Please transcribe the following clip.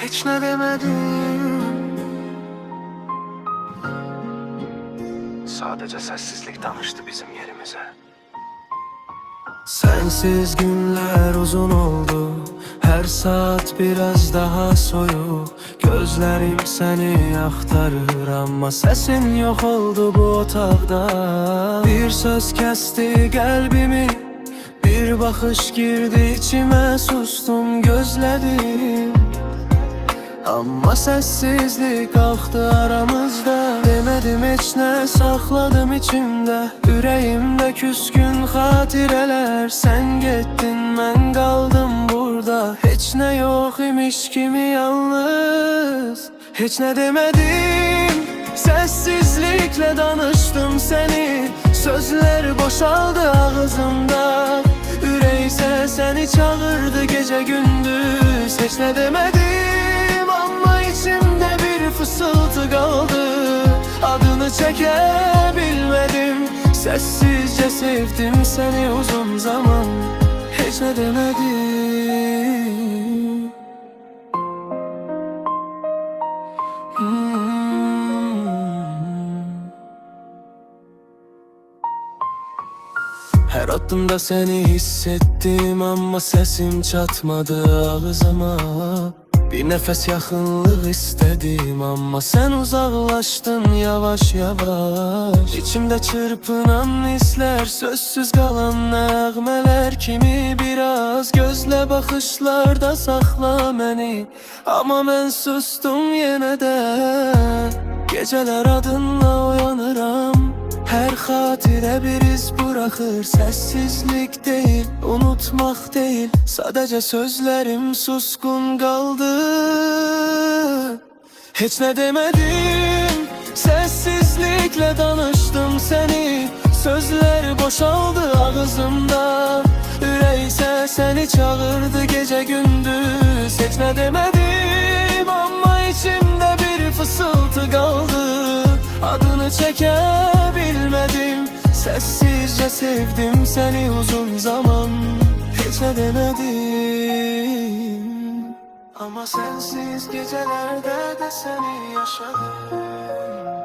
Hiç ne demedim. Sadece sessizlik tanıştı bizim yerimize. Sensiz günler uzun oldu. Her saat biraz daha soyuk. Gözlerim seni aktarır ama sesin yok oldu bu otaqda. Bir söz kesti kalbimi, bir bakış girdi içime, sustum gözledim. Ama sessizlik kalktı aramızda. Demedim hiç ne, sakladım içimde. Yüreğimde küskün hatireler. Sen gittin, ben kaldım burada. Hiç ne yok imiş kimi yalnız. Hiç ne demedim, sessizlikle danıştım seni. Sözler boşaldı ağzımda. Üreyse seni çağırdı gece gündüz. Hiç ne demedim ama içimde bir fısıltı kaldı. Adını çekebilmedim. Sessizce sevdim seni uzun zaman. Hiç ne demedim. Her adımda seni hissettim ama sesim çatmadı ağzıma. Bir nefes yakınlık istedim ama sen uzaklaştın yavaş yavaş. İçimde çırpınan hisler, sözsüz kalan nəğmələr kimi biraz. Gözle bakışlarda sakla beni ama ben sustum yine de. Geceler adınla uyanıram. Her hatire bir iz bırakır. Sessizlik değil, unutmak değil. Sadece sözlerim suskun kaldı. Hiç ne demedim, sessizlikle danıştım seni. Sözler boşaldı ağzımda. Üreyse seni çağırdı gece gündüz. Hiç ne demedim ama içimde bir fısıltı kaldı. Adını çekebilmedim. Sessizce sevdim seni uzun zaman. Hiç ne demedim ama sensiz gecelerde de seni yaşadım.